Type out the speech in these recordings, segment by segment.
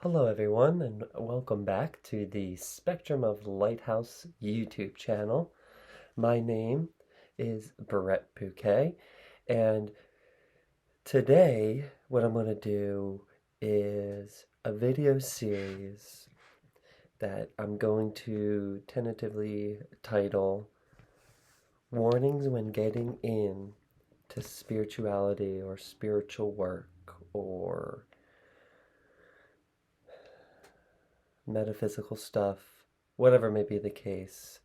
Hello, everyone, and welcome back to the Spectrum of Lighthouse YouTube channel. My name is Brett Bouquet, and today what I'm going to do is a video series that I'm going to tentatively title Warnings When Getting In to Spirituality or Spiritual Work or metaphysical stuff, whatever may be the case,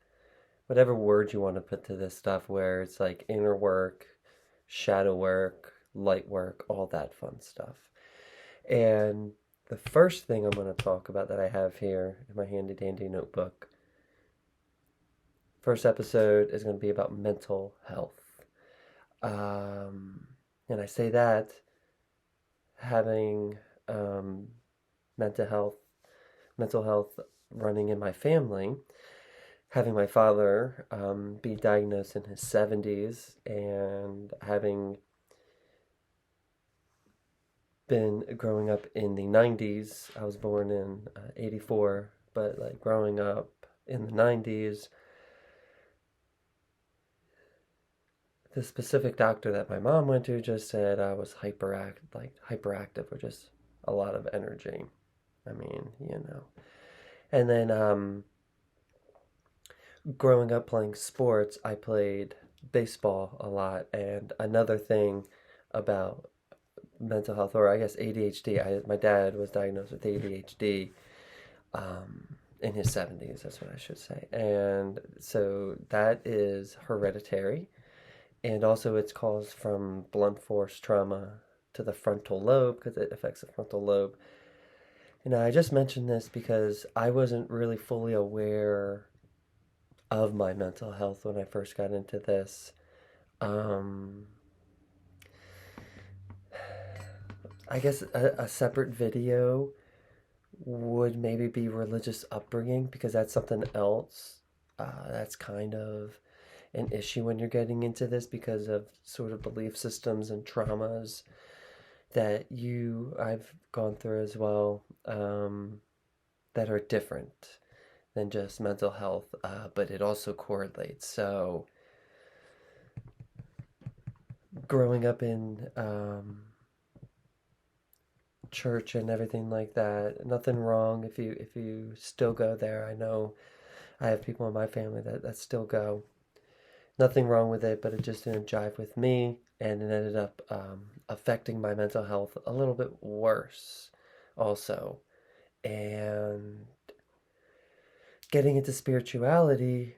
whatever word you want to put to this stuff, where it's like inner work, shadow work, light work, all that fun stuff. And the first thing I'm going to talk about that I have here in my handy dandy notebook, first episode is going to be about mental health. And I say that having mental health mental health running in my family, having my father be diagnosed in his 70s and having been growing up in the 90s. I was born in 84, but like growing up in the 90s, the specific doctor that my mom went to just said I was hyperactive or just a lot of energy. I mean, you know. And then growing up playing sports, I played baseball a lot. And another thing about mental health, or I guess ADHD, my dad was diagnosed with ADHD in his 70s, that's what I should say. And so that is hereditary. And also it's caused from blunt force trauma to the frontal lobe because it affects the frontal lobe. And I just mentioned this because I wasn't really fully aware of my mental health when I first got into this. Um, I guess a separate video would maybe be religious upbringing because that's something else that's kind of an issue when you're getting into this because of sort of belief systems and traumas that I've gone through as well, that are different than just mental health, but it also correlates. So, growing up in church and everything like that, nothing wrong if you still go there. I know I have people in my family that still go. Nothing wrong with it, but it just didn't jive with me, and it ended up affecting my mental health a little bit worse, also. And getting into spirituality,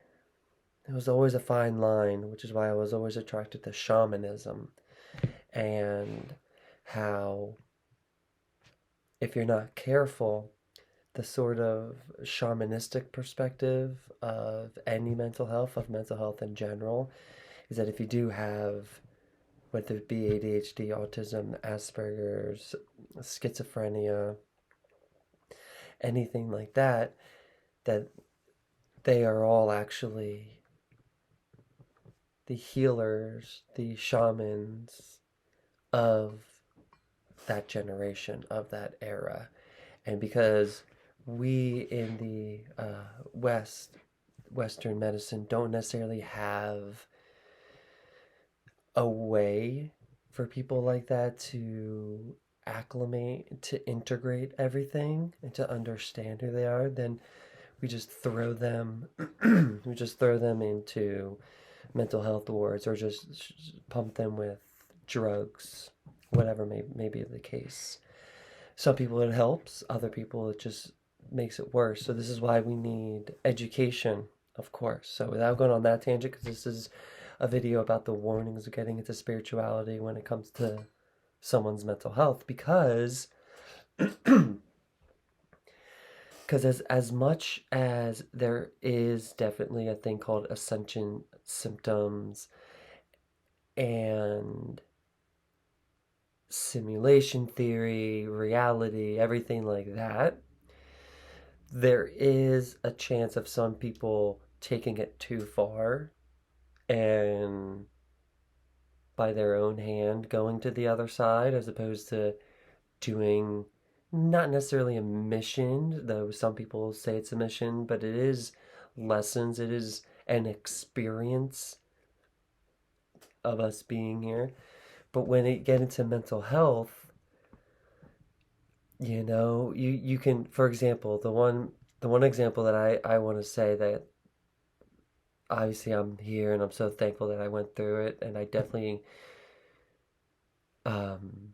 it was always a fine line, which is why I was always attracted to shamanism and how, if you're not careful, the sort of shamanistic perspective of any mental health, of mental health in general, is that if you do have, whether it be ADHD, autism, Asperger's, schizophrenia, anything like that, that they are all actually the healers, the shamans of that generation, of that era. And because we in the Western medicine don't necessarily have a way for people like that to acclimate, to integrate everything and to understand who they are, then we just throw them we just throw them into mental health wards or just pump them with drugs, whatever may be the case. Some people it helps, other people it just makes it worse. So this is why we need education, of course. So without going on that tangent, because this is a video about the warnings of getting into spirituality when it comes to someone's mental health, because as much as there is definitely a thing called ascension symptoms and simulation theory, reality, everything like that, there is a chance of some people taking it too far and by their own hand going to the other side as opposed to doing not necessarily a mission, though some people say it's a mission, but it is lessons. It is an experience of us being here. But when it get into mental health, you can, for example, the one example that I want to say that obviously I'm here and I'm so thankful that I went through it, and I definitely um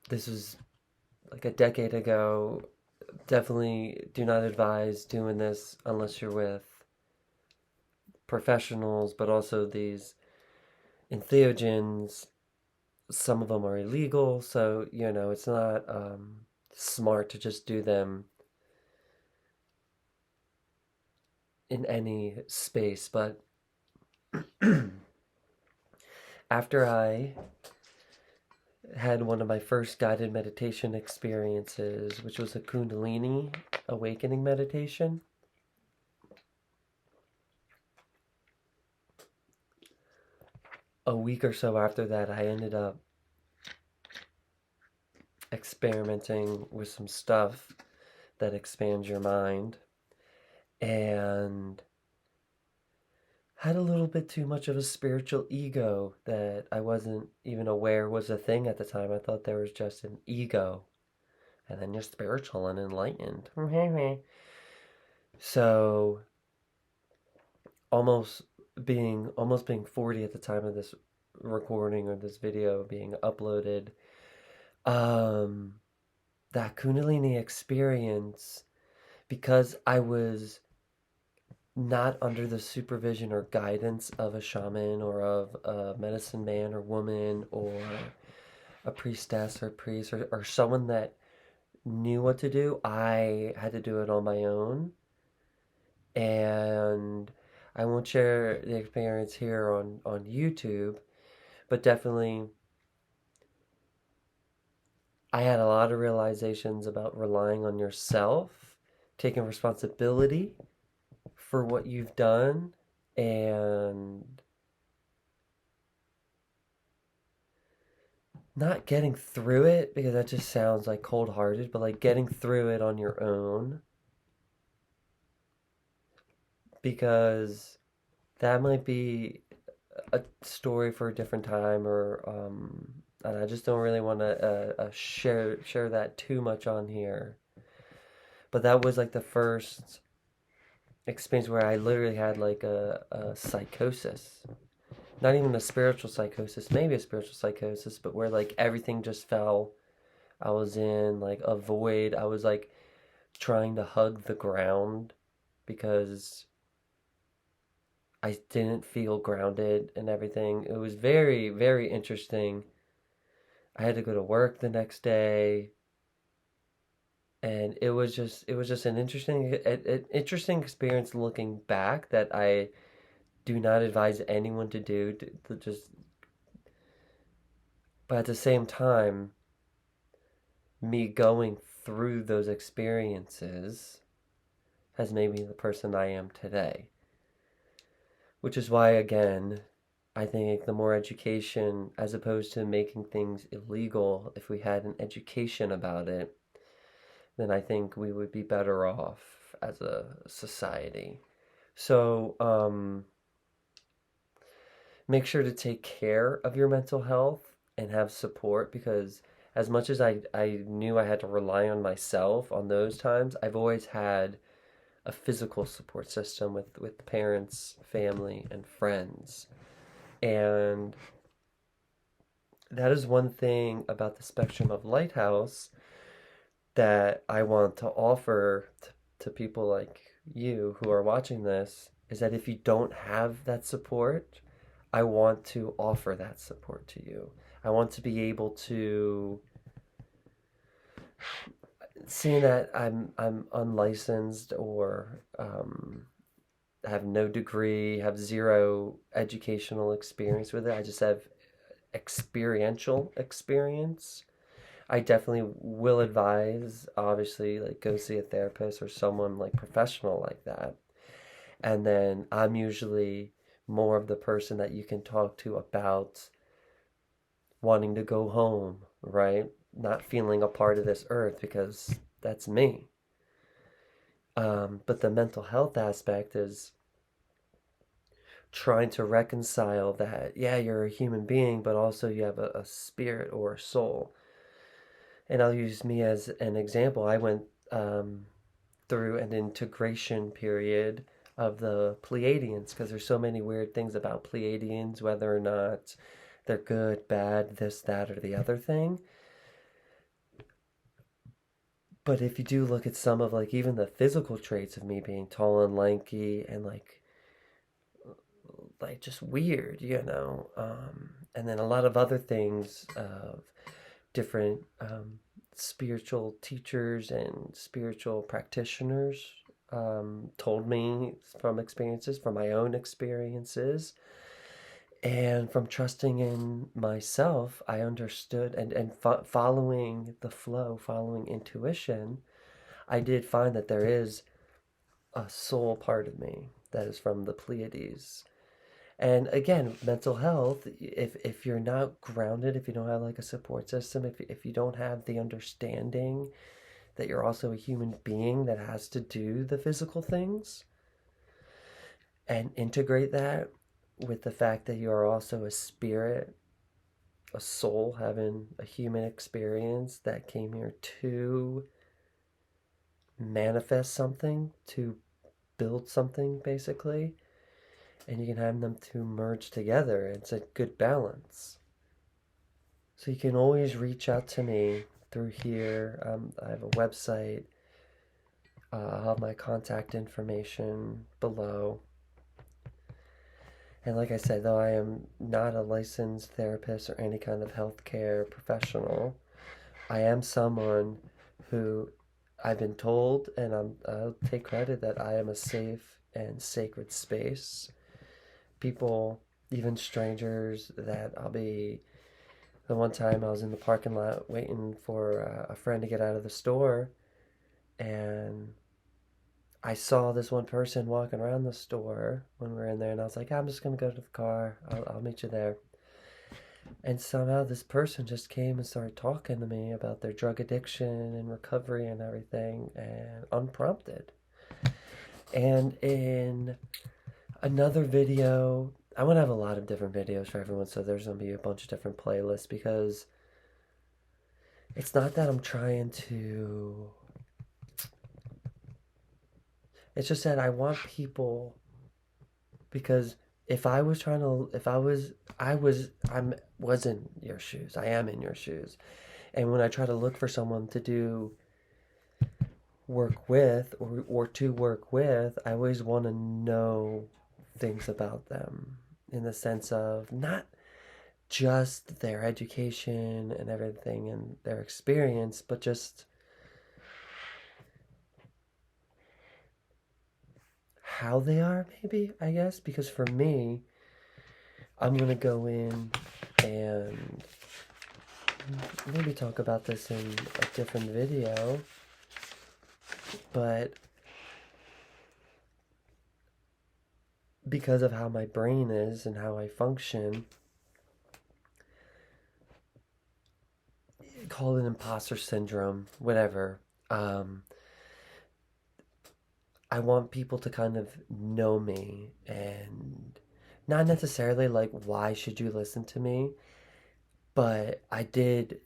this was like a decade ago. Definitely do not advise doing this unless you're with professionals, but also these entheogens, some of them are illegal, so it's not smart to just do them in any space. But after I had one of my first guided meditation experiences, which was a Kundalini awakening meditation, a week or so after that, I ended up experimenting with some stuff that expands your mind, and had a little bit too much of a spiritual ego that I wasn't even aware was a thing at the time. I thought there was just an ego, and then you're spiritual and enlightened. So almost almost being 40 at the time of this recording or this video being uploaded, um that Kundalini experience, because I was not under the supervision or guidance of a shaman or of a medicine man or woman or a priestess or priest, or someone that knew what to do. I had to do it on my own. And I won't share the experience here on YouTube, but definitely I had a lot of realizations about relying on yourself, taking responsibility for what you've done, and not getting through it, because that just sounds like cold hearted, but like getting through it on your own, because that might be a story for a different time, or and I just don't really want to share that too much on here. But that was like the first experience where I literally had like a psychosis. Not even a spiritual psychosis, maybe a spiritual psychosis, but where like everything just fell. I was in like a void. I was like trying to hug the ground because I didn't feel grounded and everything. It was very, very interesting. I had to go to work the next day, and it was just an interesting experience looking back, that I do not advise anyone to do, to just, but at the same time, me going through those experiences has made me the person I am today. Which is why, again, I think the more education, as opposed to making things illegal, if we had an education about it, then I think we would be better off as a society. So, make sure to take care of your mental health and have support, because as much as I knew I had to rely on myself on those times, I've always had a physical support system with parents, family, and friends. And that is one thing about the spectrum of Lighthouse that I want to offer to people like you who are watching this, is that if you don't have that support, I want to offer that support to you. I want to be able to, seeing that I'm unlicensed, or have no degree, have zero educational experience with it. I just have experiential experience. I definitely will advise, obviously, like go see a therapist or someone like professional like that. And then I'm usually more of the person that you can talk to about wanting to go home, right? not feeling a part of this earth because that's me. But the mental health aspect is trying to reconcile that, yeah, you're a human being, but also you have a spirit or a soul. And I'll use me as an example. I went through an integration period of the Pleiadians because there's so many weird things about Pleiadians, whether or not they're good, bad, this, that, or the other thing. But if you do look at some of like even the physical traits of me being tall and lanky and like just weird, and then a lot of other things of different spiritual teachers and spiritual practitioners told me from experiences, from my own experiences, and from trusting in myself, I understood and following the flow, following intuition, I did find that there is a soul part of me that is from the Pleiades. And again, mental health, if you're not grounded, if you don't have like a support system, if you don't have the understanding that you're also a human being that has to do the physical things and integrate that with the fact that you are also a spirit, a soul having a human experience that came here to manifest something, to build something basically, and you can have them to merge together. It's a good balance. So you can always reach out to me through here. I have a website. I'll have my contact information below. And like I said, though I am not a licensed therapist or any kind of healthcare professional, I am someone who I've been told, and I'll take credit that I am a safe and sacred space. People, even strangers, that I'll be. The one time I was in the parking lot waiting for a friend to get out of the store, and I saw this one person walking around the store when we were in there, and I was like, I'm just gonna go to the car. I'll meet you there. And somehow this person just came and started talking to me about their drug addiction and recovery and everything, and unprompted. And in another video, I want to have a lot of different videos for everyone, so there's going to be a bunch of different playlists because it's not that I'm trying to. It's just that I want people, because if I was trying to, if I was in your shoes. I am in your shoes. And when I try to look for someone to do work with or to work with, I always want to know things about them in the sense of not just their education and everything and their experience, but just how they are, maybe, I guess. Because for me, I'm going to go in and maybe talk about this in a different video, but because of how my brain is and how I function, call it imposter syndrome, whatever. I want people to kind of know me and not necessarily like, why should you listen to me? But I did,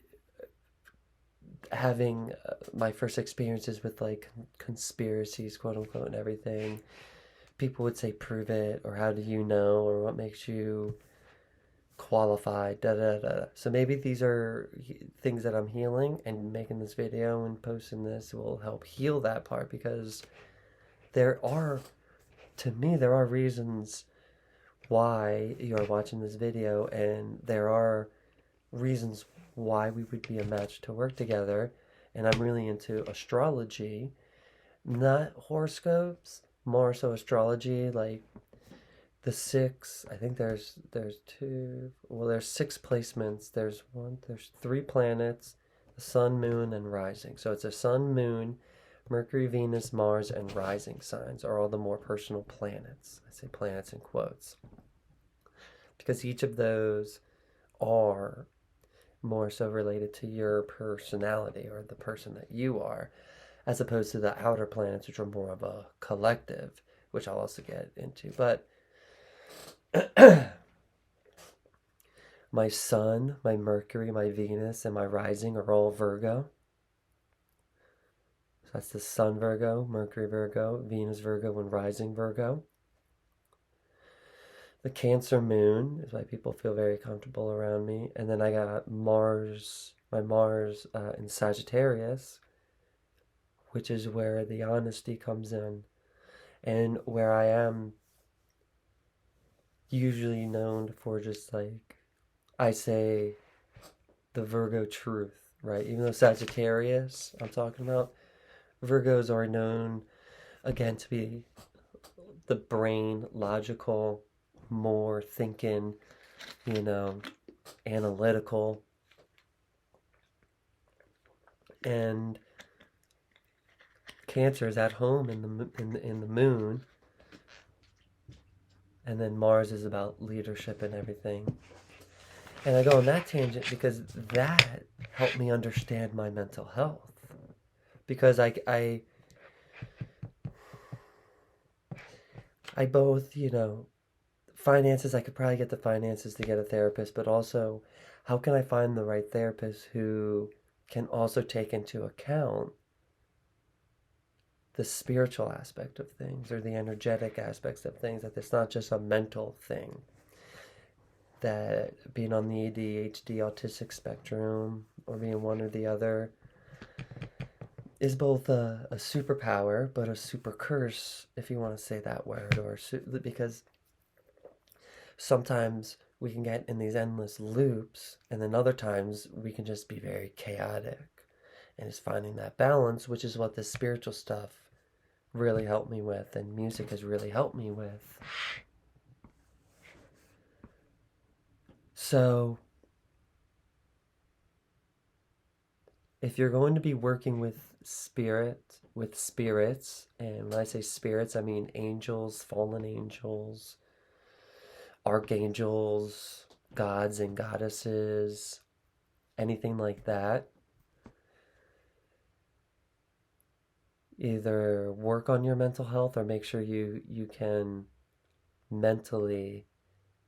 having my first experiences with like conspiracies, quote unquote, and everything, people would say, prove it, or how do you know, or what makes you qualified, da da da. So maybe these are things that I'm healing, and making this video and posting this will help heal that part, because there are, to me, there are reasons why you are watching this video, and there are reasons why we would be a match to work together. And I'm really into astrology, not horoscopes, more so astrology, like the six, I think there's two, well, there's six placements. There's three planets, the sun, moon, and rising. So it's a sun, moon, Mercury, Venus, Mars, and rising signs are all the more personal planets. I say planets in quotes, because each of those are more so related to your personality or the person that you are, as opposed to the outer planets, which are more of a collective, which I'll also get into. But my sun, my Mercury, my Venus, and my rising are all Virgo. So that's the sun Virgo, Mercury Virgo, Venus Virgo, and rising Virgo. The Cancer moon is why people feel very comfortable around me. And then I got Mars, my Mars in Sagittarius, which is where the honesty comes in and where I am usually known for just like, I say the Virgo truth, right? Even though Sagittarius, I'm talking about, Virgos are known again to be the brain, logical, more thinking, analytical. And Cancer is at home in the moon, and then Mars is about leadership and everything. And I go on that tangent because that helped me understand my mental health. Because I both, finances, I could probably get the finances to get a therapist, but also how can I find the right therapist who can also take into account the spiritual aspect of things or the energetic aspects of things, that it's not just a mental thing. That being on the ADHD autistic spectrum or being one or the other is both a superpower but a super curse, if you want to say that word, because sometimes we can get in these endless loops, and then other times we can just be very chaotic. And it's finding that balance, which is what the spiritual stuff really helped me with, and music has really helped me with. So, if you're going to be working with spirits, and when I say spirits, I mean angels, fallen angels, archangels, gods and goddesses, anything like that, either work on your mental health or make sure you can mentally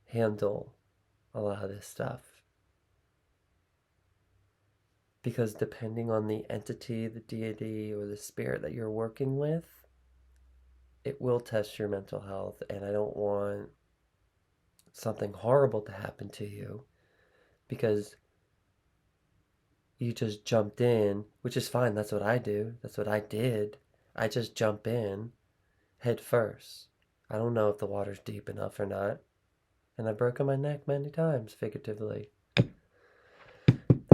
handle a lot of this stuff. Because depending on the entity, the deity, or the spirit that you're working with, it will test your mental health. And I don't want something horrible to happen to you because you just jumped in, which is fine. That's what I do. That's what I did. I just jump in head first. I don't know if the water's deep enough or not. And I've broken my neck many times, figuratively.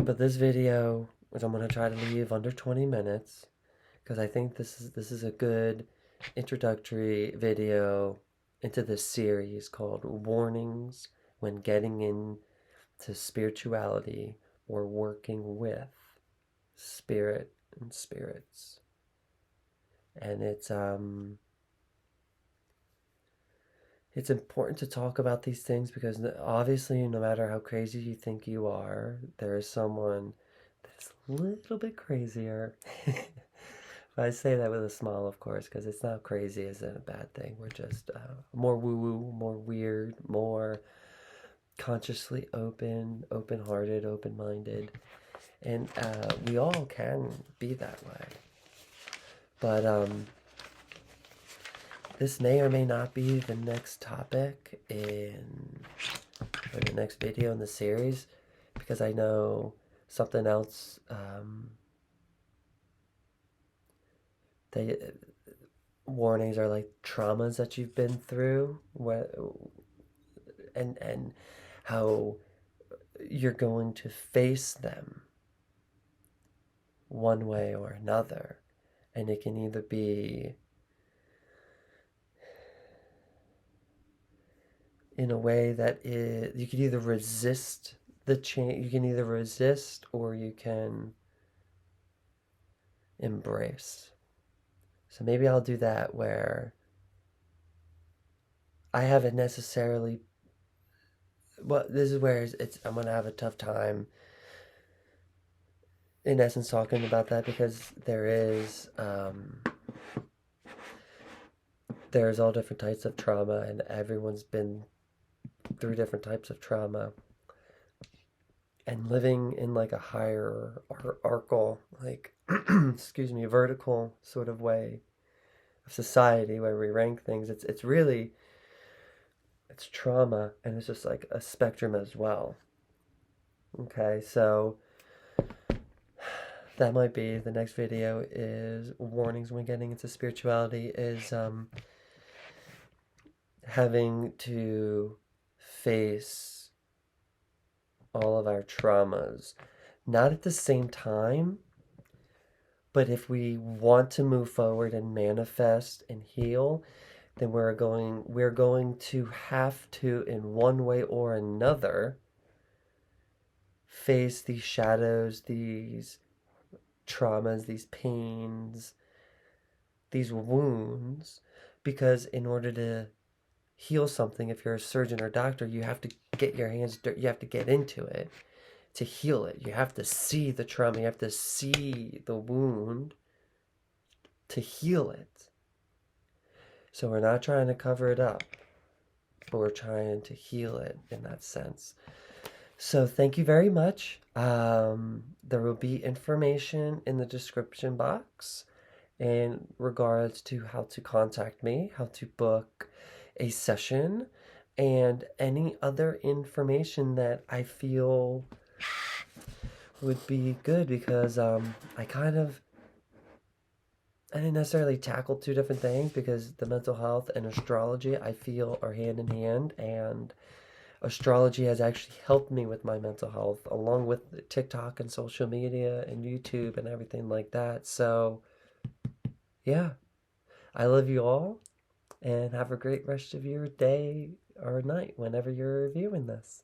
But this video, which I'm going to try to leave under 20 minutes, because I think this is a good introductory video into this series called Warnings When Getting Into Spirituality or Working with Spirit and Spirits. And it's important to talk about these things because obviously no matter how crazy you think you are, there is someone that's a little bit crazier. I say that with a smile, of course, because it's not crazy isn't a bad thing. We're just more woo-woo, more weird, more consciously open-hearted, open-minded. And we all can be that way. But this may or may not be the next topic or the next video in the series, because I know something else warnings are like traumas that you've been through, and how you're going to face them one way or another. And it can either be in a way that you can either resist the change, you can either resist or you can embrace. So maybe I'll do that where I haven't necessarily, well, this is where I'm going to have a tough time in essence talking about that because there's all different types of trauma, and everyone's been through different types of trauma. And living in like a higher arcal, like, excuse me, vertical sort of way of society where we rank things, it's really, it's trauma, and it's just like a spectrum as well. Okay, so that might be the next video is warnings when getting into spirituality is having to face all of our traumas, not at the same time, but if we want to move forward and manifest and heal, then we're going to have to, in one way or another, face these shadows, these traumas, these pains, these wounds, because in order to heal something, if you're a surgeon or doctor, you have to get your hands dirty, you have to get into it to heal it. You have to see the trauma, you have to see the wound to heal it. So we're not trying to cover it up, but we're trying to heal it in that sense. So thank you very much. There will be information in the description box in regards to how to contact me, how to book a session, and any other information that I feel would be good, because I didn't necessarily tackle two different things, because the mental health and astrology I feel are hand in hand, and astrology has actually helped me with my mental health, along with TikTok and social media and YouTube and everything like that. So, yeah, I love you all, and have a great rest of your day or night whenever you're viewing this.